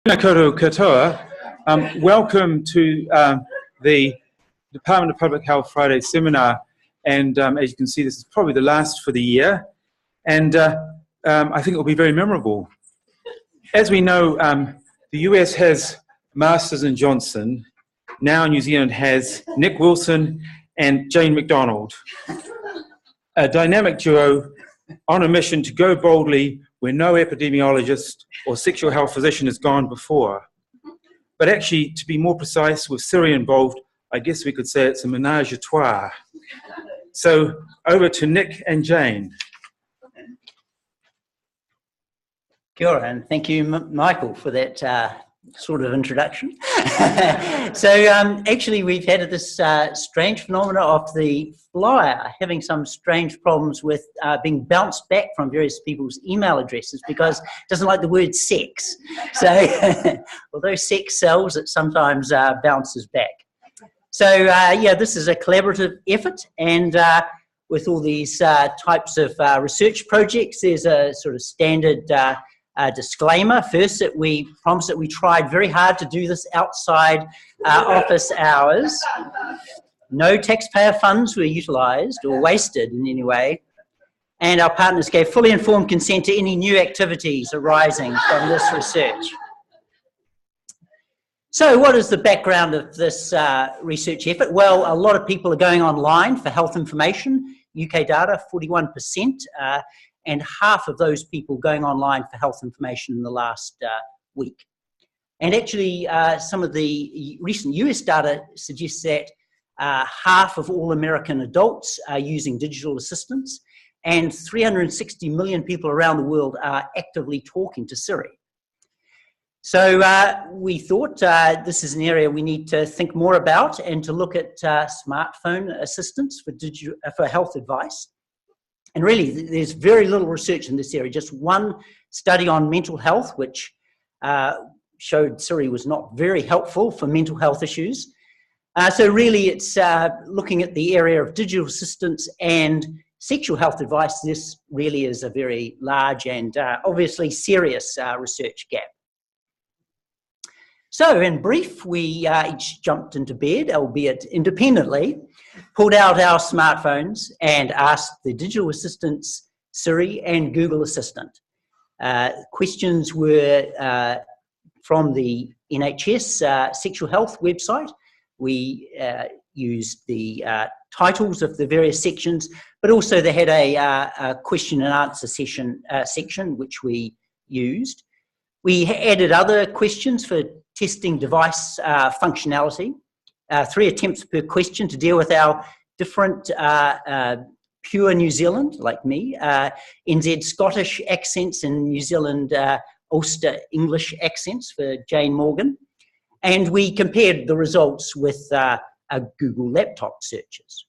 Tēnā koutou katoa. Welcome to the Department of Public Health Friday seminar, and as you can see, this is probably the last for the year, and I think it will be very memorable. As we know, the US has Masters and Johnson. Now New Zealand has Nick Wilson and Jane McDonald, a dynamic duo on a mission to go boldly where no epidemiologist or sexual health physician has gone before. But actually, to be more precise, with Siri involved, I guess we could say it's a menage a trois. So over to Nick and Jane. Kia ora, and thank you, Michael, for that sort of introduction. So actually, we've had this strange phenomena of the flyer having some strange problems with being bounced back from various people's email addresses because it doesn't like the word sex. So although sex sells, it sometimes bounces back. So yeah, this is a collaborative effort, and with all these types of research projects, there's a sort of standard disclaimer first that we promise that we tried very hard to do this outside office hours. No taxpayer funds were utilised or wasted in any way, and our partners gave fully informed consent to any new activities arising from this research. So what is the background of this research effort? Well, a lot of people are going online for health information. UK data, 41%. And half of those people going online for health information in the last week. And actually, some of the recent US data suggests that half of all American adults are using digital assistants, and 360 million people around the world are actively talking to Siri. So we thought this is an area we need to think more about and to look at smartphone assistants for health advice. And really, there's very little research in this area. Just one study on mental health, which showed Siri was not very helpful for mental health issues. So really, it's looking at the area of digital assistants and sexual health advice. This really is a very large and obviously serious research gap. So in brief, we each jumped into bed, albeit independently, pulled out our smartphones and asked the digital assistants Siri and Google Assistant. Questions were from the NHS sexual health website. We used the titles of the various sections, but also they had a question and answer section which we used. We added other questions for testing device functionality. 3 attempts per question to deal with our different pure New Zealand, like me, NZ Scottish accents and New Zealand Ulster English accents for Jane Morgan. And we compared the results with Google laptop searches.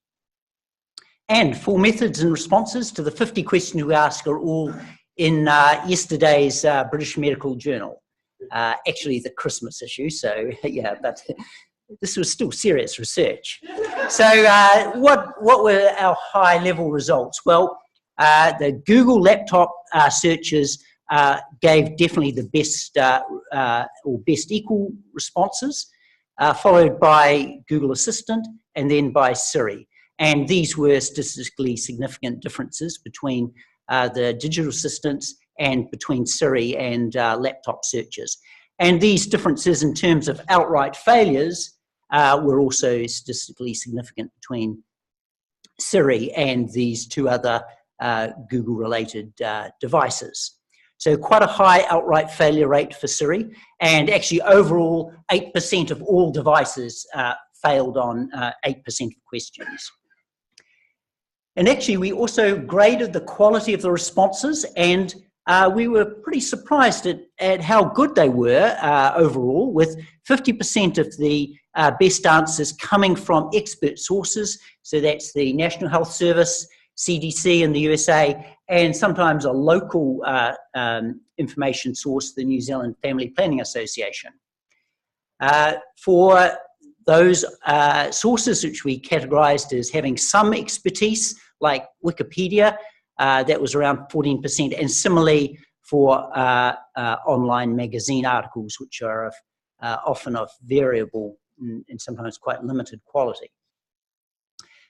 And full methods and responses to the 50 questions we asked are all in yesterday's British Medical Journal. Actually the Christmas issue, so yeah, but this was still serious research. So what were our high-level results? Well, the Google laptop searches gave definitely the best or best equal responses, followed by Google Assistant and then by Siri. And these were statistically significant differences between the digital assistants and between Siri and laptop searches. And these differences in terms of outright failures were also statistically significant between Siri and these 2 other Google-related devices. So quite a high outright failure rate for Siri, and actually overall 8% of all devices failed on 8% of questions. And actually we also graded the quality of the responses, and we were pretty surprised at how good they were overall, with 50% of the best answers coming from expert sources. So that's the National Health Service, CDC in the USA, and sometimes a local information source, the New Zealand Family Planning Association. For those sources which we categorised as having some expertise, like Wikipedia, that was around 14%, and similarly for online magazine articles, which are often of variable and sometimes quite limited quality.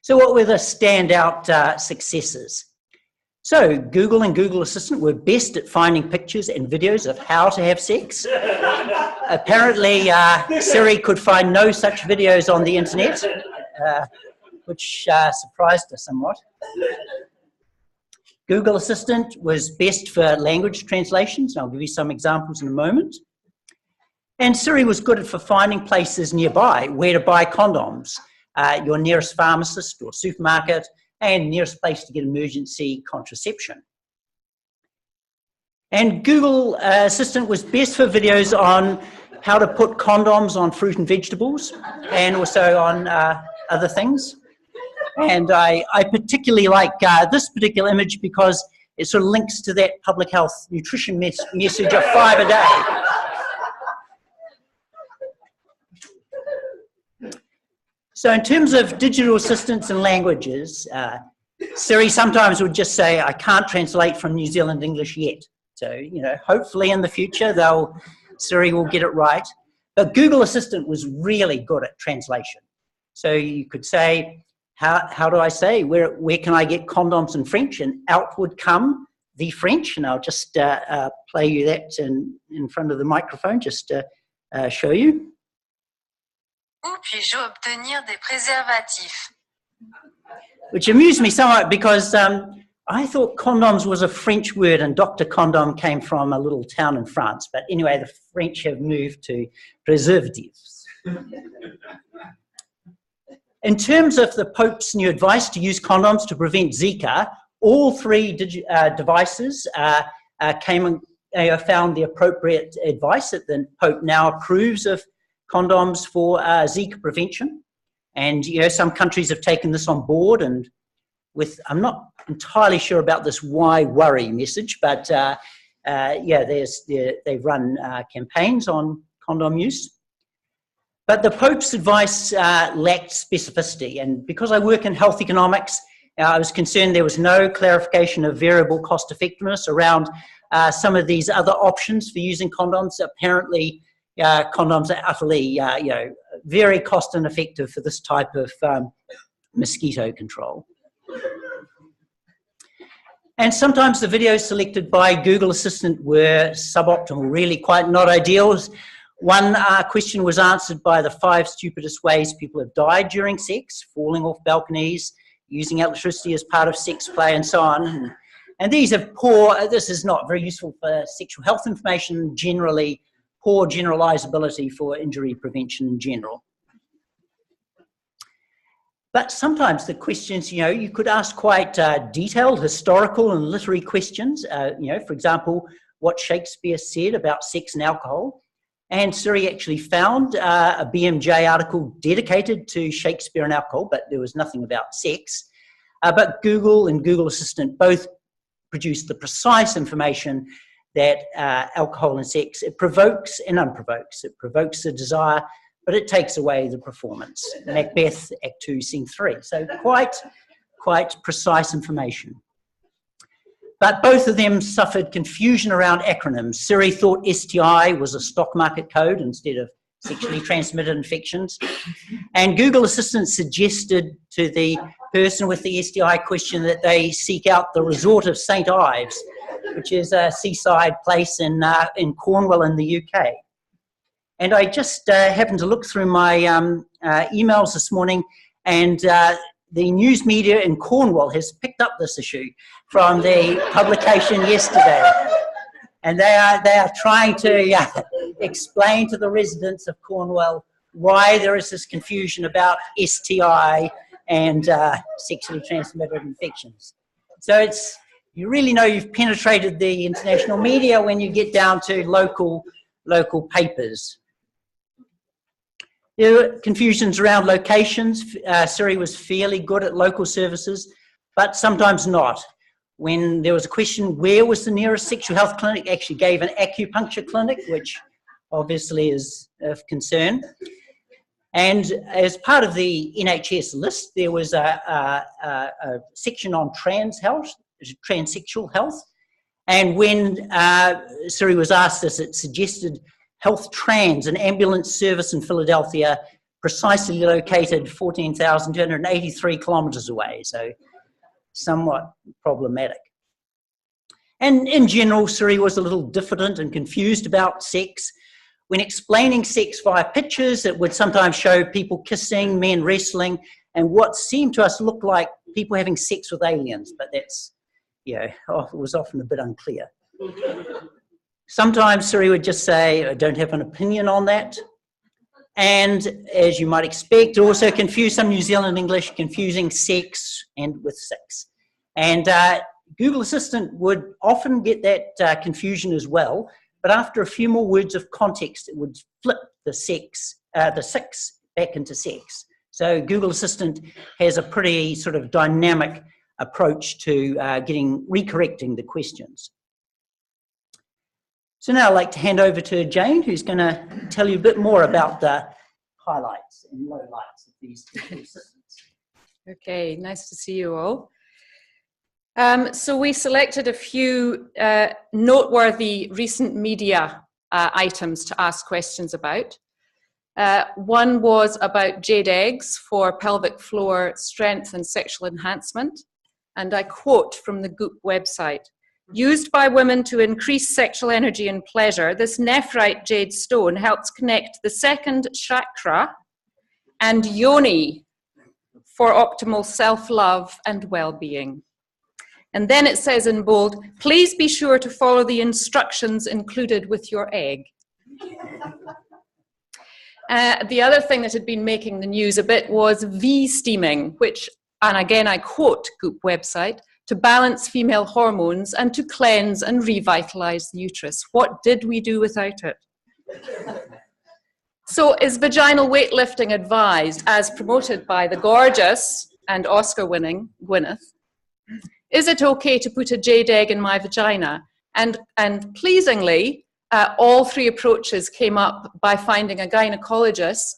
So what were the standout successes? So Google and Google Assistant were best at finding pictures and videos of how to have sex. Apparently, Siri could find no such videos on the internet, which surprised us somewhat. Google Assistant was best for language translations, and I'll give you some examples in a moment. And Siri was good for finding places nearby where to buy condoms, your nearest pharmacist or supermarket, and nearest place to get emergency contraception. And Google Assistant was best for videos on how to put condoms on fruit and vegetables, and also on other things. And I particularly like this particular image because it sort of links to that public health nutrition message of 5 a day. So in terms of digital assistants and languages, Siri sometimes would just say, I can't translate from New Zealand English yet. So, you know, hopefully in the future, Siri will get it right. But Google Assistant was really good at translation. So you could say, how do I say, where can I get condoms in French? And out would come the French. And I'll just play you that in front of the microphone, just to show you. Où puis-je obtenir des préservatifs? Which amused me somewhat because I thought condoms was a French word and Dr. Condom came from a little town in France. But anyway, the French have moved to preservatives. In terms of the Pope's new advice to use condoms to prevent Zika, all 3 devices found the appropriate advice that the Pope now approves of condoms for Zika prevention. And, you know, some countries have taken this on board, and I'm not entirely sure about this why worry message, but yeah, they've run campaigns on condom use. But the Pope's advice lacked specificity, and because I work in health economics, I was concerned there was no clarification of variable cost effectiveness around some of these other options for using condoms. Apparently, condoms are utterly, very cost ineffective for this type of mosquito control. And sometimes the videos selected by Google Assistant were suboptimal, really quite not ideal. One question was answered by the 5 stupidest ways people have died during sex, falling off balconies, using electricity as part of sex play, and so on. And these have this is not very useful for sexual health information, generally poor generalizability for injury prevention in general. But sometimes the questions, you know, you could ask quite detailed historical and literary questions, for example, what Shakespeare said about sex and alcohol. And Siri actually found a BMJ article dedicated to Shakespeare and alcohol, but there was nothing about sex. But Google and Google Assistant both produced the precise information that alcohol and sex, it provokes and unprovokes. It provokes the desire, but it takes away the performance. Macbeth, Act 2, Scene 3. So quite precise information. But both of them suffered confusion around acronyms. Siri thought STI was a stock market code instead of sexually transmitted infections. And Google Assistant suggested to the person with the STI question that they seek out the resort of St. Ives, which is a seaside place in Cornwall in the UK. And I just happened to look through my emails this morning, and the news media in Cornwall has picked up this issue from the publication yesterday. And they are trying to explain to the residents of Cornwall why there is this confusion about STI and sexually transmitted infections. So you really know you've penetrated the international media when you get down to local papers. There were confusions around locations. Siri was fairly good at local services, but sometimes not. When there was a question, where was the nearest sexual health clinic, actually gave an acupuncture clinic, which obviously is of concern. And as part of the NHS list, there was a section on trans health, transsexual health. And when Siri was asked this, it suggested Health Trans, an ambulance service in Philadelphia, precisely located 14,283 kilometers away, so somewhat problematic. And in general, Siri was a little diffident and confused about sex. When explaining sex via pictures, it would sometimes show people kissing, men wrestling, and what seemed to us look like people having sex with aliens, but that's, it was often a bit unclear. Sometimes Siri would just say, I don't have an opinion on that. And as you might expect, it also confused some New Zealand English, confusing sex and with sex. And Google Assistant would often get that confusion as well, but after a few more words of context, it would flip the sex back into sex. So Google Assistant has a pretty sort of dynamic approach to recorrecting the questions. So now I'd like to hand over to Jane, who's going to tell you a bit more about the highlights and lowlights of these Google Assistants. Okay, nice to see you all. So we selected a few noteworthy recent media items to ask questions about. One was about jade eggs for pelvic floor strength and sexual enhancement. And I quote from the Goop website, "Used by women to increase sexual energy and pleasure, this nephrite jade stone helps connect the second chakra and yoni for optimal self-love and well-being." And then it says in bold, "Please be sure to follow the instructions included with your egg." The other thing that had been making the news a bit was V-steaming, which, and again I quote Goop website, "to balance female hormones and to cleanse and revitalize the uterus. What did we do without it?" So is vaginal weightlifting advised as promoted by the gorgeous and Oscar-winning Gwyneth? Is it okay to put a jade egg in my vagina? And pleasingly, all three approaches came up by finding a gynecologist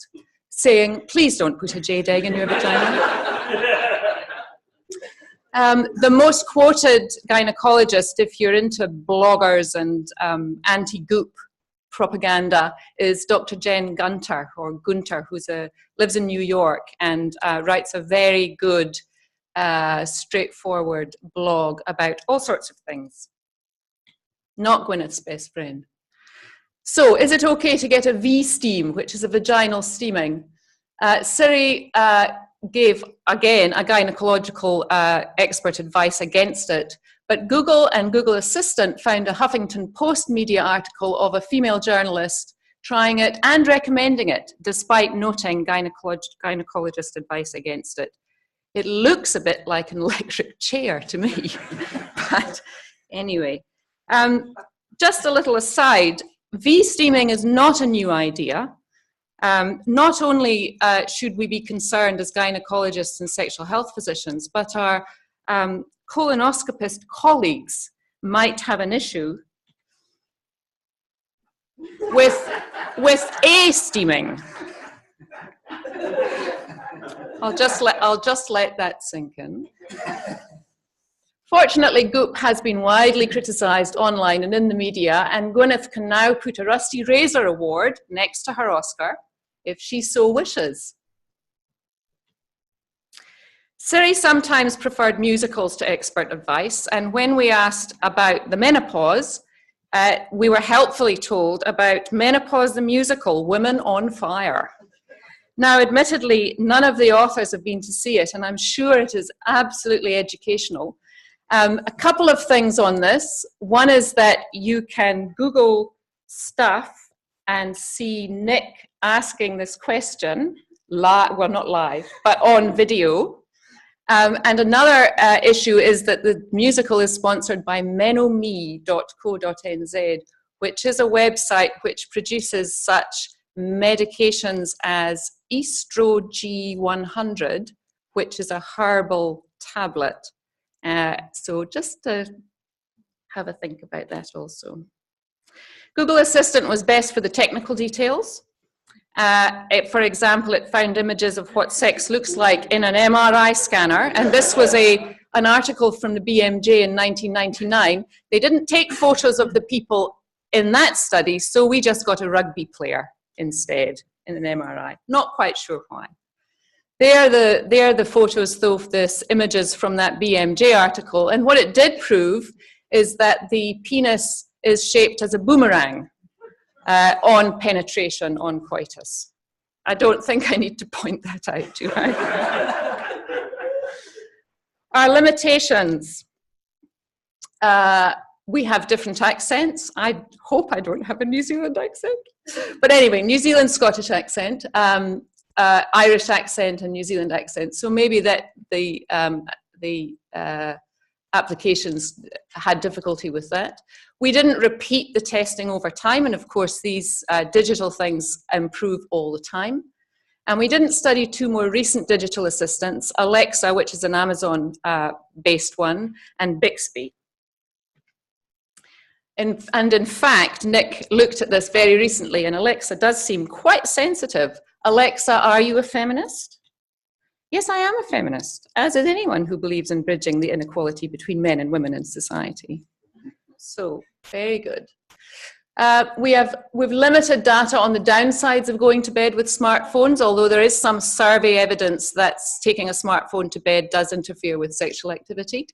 saying, please don't put a jade egg in your vagina. The most quoted gynecologist, if you're into bloggers and anti-goop propaganda, is Dr. Jen Gunter, or Gunter, who lives in New York and writes a very good, straightforward blog about all sorts of things. Not Gwyneth's best friend. So, is it okay to get a V-steam, which is a vaginal steaming? Siri gave, again, a gynecological expert advice against it, but Google and Google Assistant found a Huffington Post media article of a female journalist trying it and recommending it, despite noting gynecologist advice against it. It looks a bit like an electric chair to me, but anyway. Just a little aside, V-steaming is not a new idea. Not only should we be concerned as gynecologists and sexual health physicians, but our colonoscopist colleagues might have an issue with A-steaming. I'll just let that sink in. Fortunately, Goop has been widely criticised online and in the media, and Gwyneth can now put a Rusty Razor award next to her Oscar, if she so wishes. Siri sometimes preferred musicals to expert advice, and when we asked about the menopause, we were helpfully told about Menopause the Musical, Women on Fire. Now, admittedly, none of the authors have been to see it, and I'm sure it is absolutely educational. A couple of things on this. One is that you can Google stuff and see Nick asking this question, well, not live, but on video. And another issue is that the musical is sponsored by menome.co.nz, which is a website which produces such medications as Estro G100, which is a herbal tablet. So just to have a think about that also. Google Assistant was best for the technical details. For example, it found images of what sex looks like in an MRI scanner, and this was a an article from the BMJ in 1999. They didn't take photos of the people in that study, so we just got a rugby player instead in an MRI. Not quite sure why. They are the photos, though, of this images from that BMJ article. And what it did prove is that the penis is shaped as a boomerang on penetration, on coitus. I don't think I need to point that out, do I? Our limitations. We have different accents. I hope I don't have a New Zealand accent. But anyway, New Zealand Scottish accent, Irish accent, and New Zealand accent. So maybe that the applications had difficulty with that. We didn't repeat the testing over time, and of course these digital things improve all the time. And we didn't study two more recent digital assistants, Alexa, which is an Amazon-based one, and Bixby. And in fact, Nick looked at this very recently, and Alexa does seem quite sensitive. Alexa, are you a feminist? Yes, I am a feminist, as is anyone who believes in bridging the inequality between men and women in society. So, very good. We've limited data on the downsides of going to bed with smartphones, although there is some survey evidence that taking a smartphone to bed does interfere with sexual activity.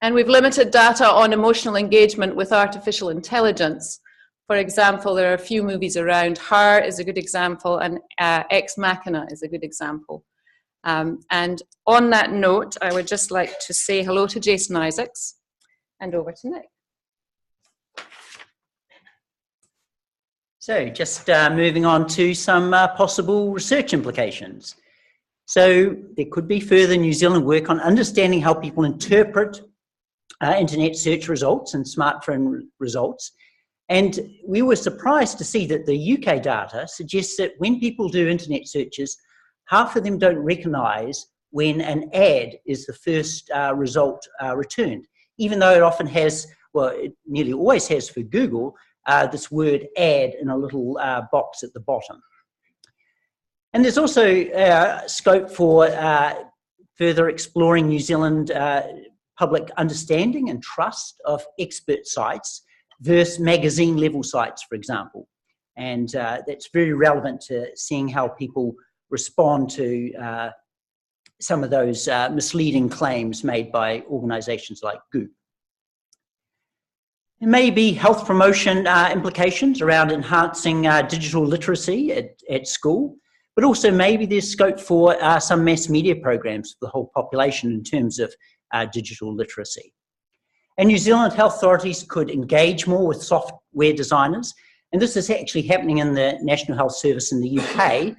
And we've limited data on emotional engagement with artificial intelligence. For example, there are a few movies around. Her is a good example, and Ex Machina is a good example. And on that note, I would just like to say hello to Jason Isaacs, and over to Nick. So just moving on to some possible research implications. So there could be further New Zealand work on understanding how people interpret internet search results and smartphone results. And we were surprised to see that the UK data suggests that when people do internet searches, half of them don't recognise when an ad is the first result returned, even though it often has, well, it nearly always has for Google, this word ad in a little box at the bottom. And there's also scope for further exploring New Zealand public understanding and trust of expert sites versus magazine level sites, for example. And that's very relevant to seeing how people respond to some of those misleading claims made by organisations like Goop. There may be health promotion implications around enhancing digital literacy at school, but also maybe there's scope for some mass media programs for the whole population in terms of digital literacy. And New Zealand health authorities could engage more with software designers, and this is actually happening in the National Health Service in the UK,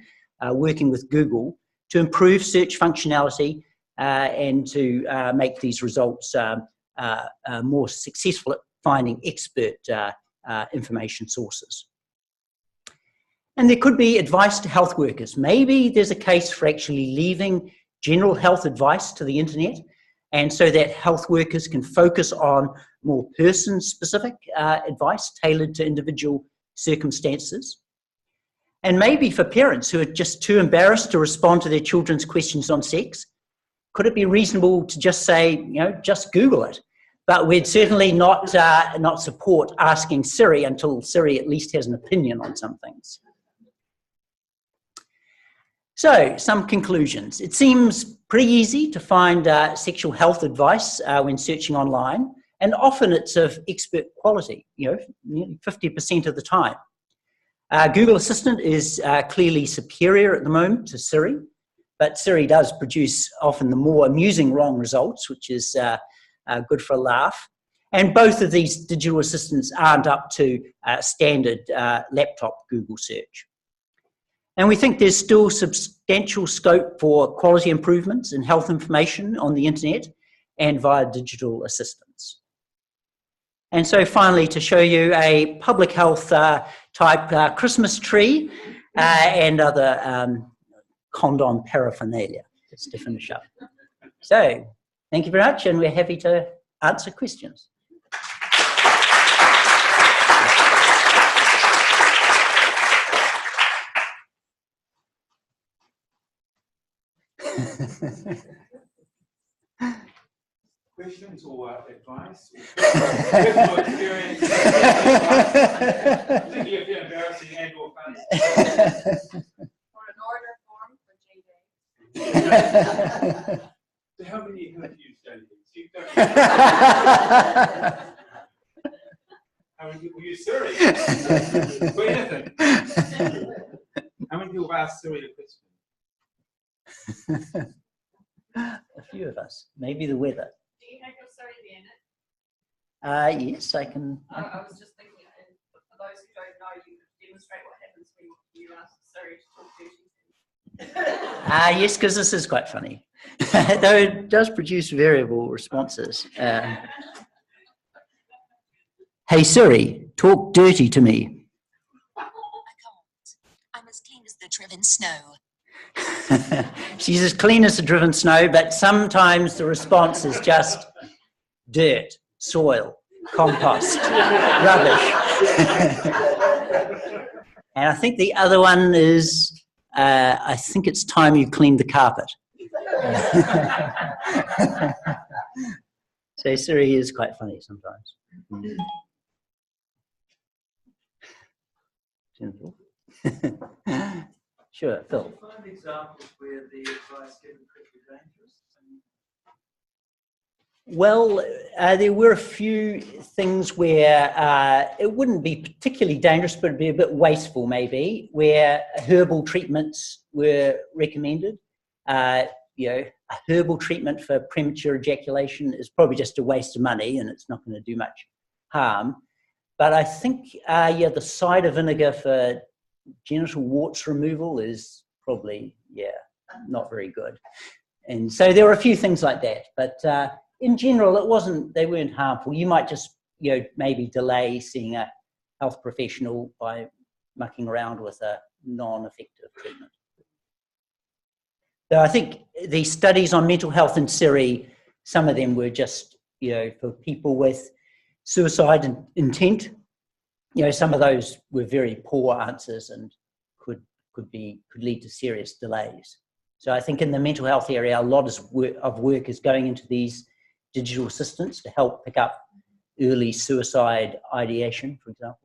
working with Google to improve search functionality and to make these results more successful at finding expert information sources. And there could be advice to health workers. Maybe there's a case for actually leaving general health advice to the internet, and so that health workers can focus on more person-specific advice tailored to individual circumstances. And maybe for parents who are just too embarrassed to respond to their children's questions on sex, could it be reasonable to just say, you know, just Google it? But we'd certainly not support asking Siri until Siri at least has an opinion on some things. So, some conclusions. It seems pretty easy to find sexual health advice when searching online, and often it's of expert quality, you know, nearly 50% of the time. Google Assistant is clearly superior at the moment to Siri, but Siri does produce often the more amusing wrong results, which is good for a laugh. And both of these digital assistants aren't up to standard laptop Google search. And we think there's still substantial scope for quality improvements in health information on the internet and via digital assistants. And so finally, to show you a public health type Christmas tree and other condom paraphernalia, just to finish up. So, thank you very much, and we're happy to answer questions. questions or advice or personal experience, particularly if you're embarrassing and or funny. Or an order form for GD. So how many have you studied these? How many people use Siri? For anything? How many people have asked Siri a question? A few of us. Maybe the weather. Do you have your Siri in it? Yes, I can. I was just thinking, for those who don't know, you could demonstrate what happens when you ask Siri to talk to you. Yes, because this is quite funny. Though it does produce variable responses. Hey Siri, talk dirty to me. I can't. I'm as clean as the driven snow. She's as clean as the driven snow, but sometimes the response is just dirt, soil, compost, rubbish. And I think the other one is, I think it's time you cleaned the carpet. So Siri is quite funny sometimes. Sure, Phil. Can you find examples where the advice given could be dangerous? Well, there were a few things where it wouldn't be particularly dangerous, but it'd be a bit wasteful maybe, where herbal treatments were recommended. You know, a herbal treatment for premature ejaculation is probably just a waste of money and it's not going to do much harm. But I think, yeah, the cider vinegar for genital warts removal is probably, yeah, not very good. And so there were a few things like that, but in general, they weren't harmful. You might just, you know, maybe delay seeing a health professional by mucking around with a non-effective treatment. So I think the studies on mental health in Siri, some of them were just, you know, for people with suicide intent. You know, some of those were very poor answers and could lead to serious delays. So I think in the mental health area, a lot of work is going into these digital assistants to help pick up early suicide ideation, for example.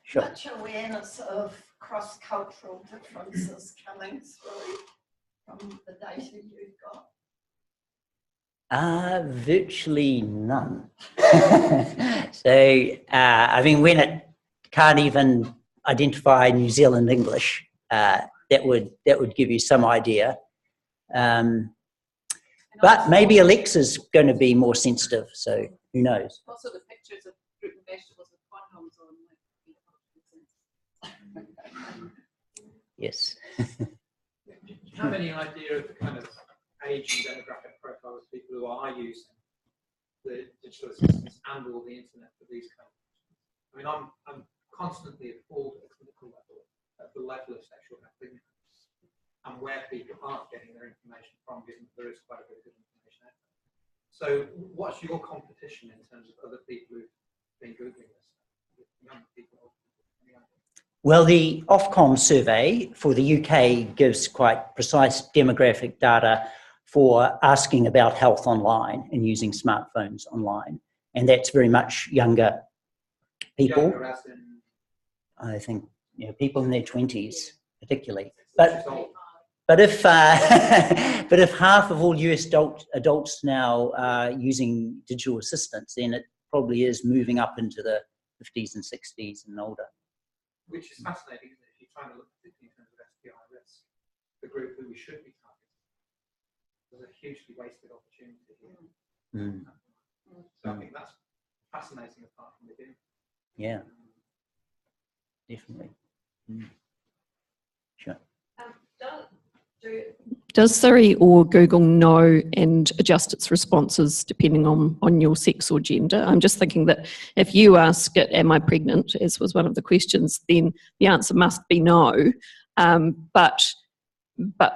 Sure. Much awareness of cross-cultural differences coming through from the data you've got? Virtually none. So, I mean, when it can't even identify New Zealand English, that would give you some idea. But maybe Alexa's going to be more sensitive, so who knows? Also, the pictures of fruit and vegetables with condoms on. Yes. Do you have any idea of the kind of age and demographic profile of people who are using the digital assistants and or the internet for these kind of things? I mean, I'm constantly appalled at a clinical level at the level of sexual activity and where people aren't getting their information from, given that there is quite a bit of good information out there. So what's your competition in terms of other people who've been Googling this, young people? Well, the Ofcom survey for the UK gives quite precise demographic data for asking about health online and using smartphones online. And that's very much younger people. Younger as in... I think, you know, people in their 20s particularly. But if half of all US adults now are using digital assistants, then it probably is moving up into the 50s and 60s and older. Which is fascinating, isn't it? If you're trying to look particularly in terms of STI risk, the group who we should be targeting, there's a hugely wasted opportunity here. Mm. So I think that's fascinating apart from the game. Yeah, definitely. Mm. Sure. Does Siri or Google know and adjust its responses depending on your sex or gender? I'm just thinking that if you ask it, am I pregnant, as was one of the questions, then the answer must be no. But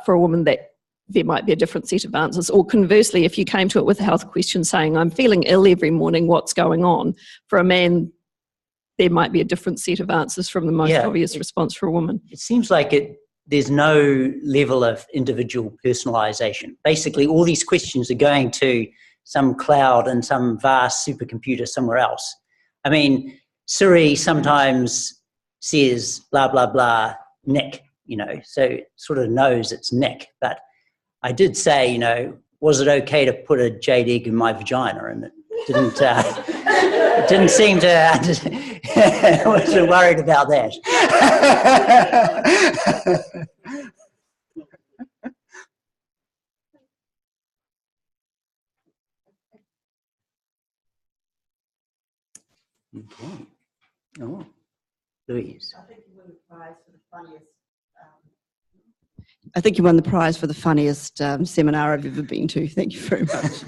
for a woman, that there might be a different set of answers. Or conversely, if you came to it with a health question saying, I'm feeling ill every morning, what's going on? For a man, there might be a different set of answers from the most obvious response for a woman. It seems like it there's no level of individual personalization. Basically, all these questions are going to some cloud and some vast supercomputer somewhere else. I mean, Siri sometimes says blah, blah, blah, Nick, you know, so it sort of knows it's Nick. But I did say, you know, was it okay to put a jade egg in my vagina? And it didn't, it didn't seem to, I wasn't worried about that. Okay. Oh, Louise. I think you won the prize for the funniest seminar I've ever been to. Thank you very much.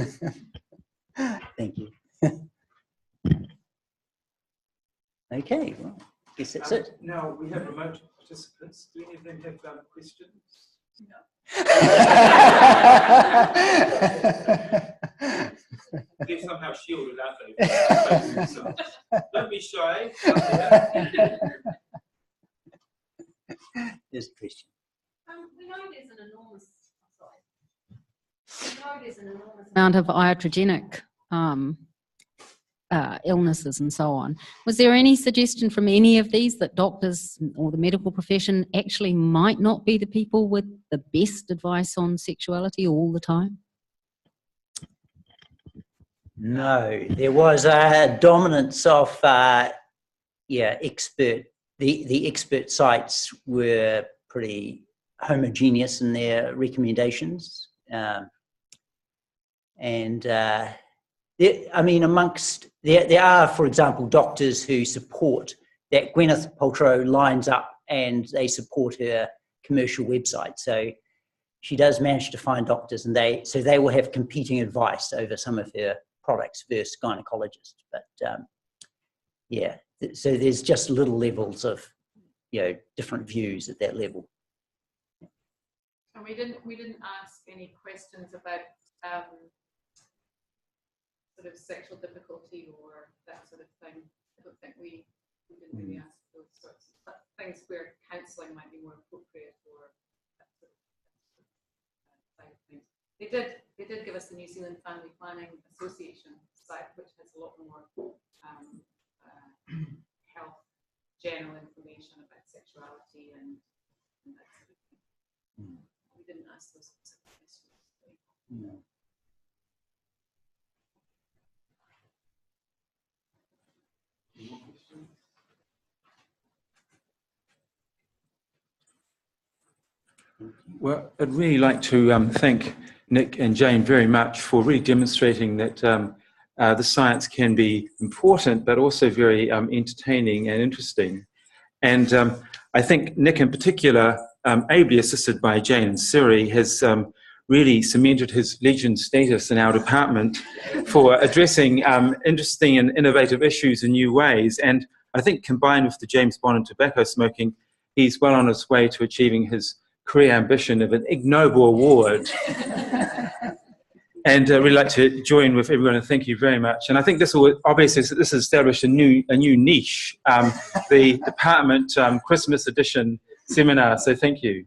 Thank you. Okay, well, I guess that's it. Now we have remote participants. Do any of them have questions? No. They're somehow shielded, aren't they? Don't be shy. Here's a question. We know there's an enormous amount of iatrogenic illnesses and so on. Was there any suggestion from any of these that doctors or the medical profession actually might not be the people with the best advice on sexuality all the time? No, there was a dominance of expert. The expert sites were pretty homogeneous in their recommendations, I mean, amongst there are, for example, doctors who support that Gwyneth Paltrow lines up and they support her commercial website. So she does manage to find doctors, and they will have competing advice over some of her products versus gynecologists. But so there's just little levels of, you know, different views at that level. And we didn't ask any questions about sort of sexual difficulty or that sort of thing. I don't think we didn't really ask those sorts of things where counselling might be more appropriate or that sort of side of things. They did give us the New Zealand Family Planning Association site, which has a lot more health general information about sexuality and that sort of thing. We didn't ask those specific questions. No. Well, I'd really like to thank Nick and Jane very much for really demonstrating that the science can be important, but also very entertaining and interesting. And I think Nick in particular, ably assisted by Jane and Siri, has really cemented his Legion status in our department for addressing interesting and innovative issues in new ways. And I think combined with the James Bond and tobacco smoking, he's well on his way to achieving his career ambition of an Ig Nobel Award. And I'd really like to join with everyone and thank you very much. And I think this will obviously this has established a new niche, the department Christmas edition seminar. So thank you.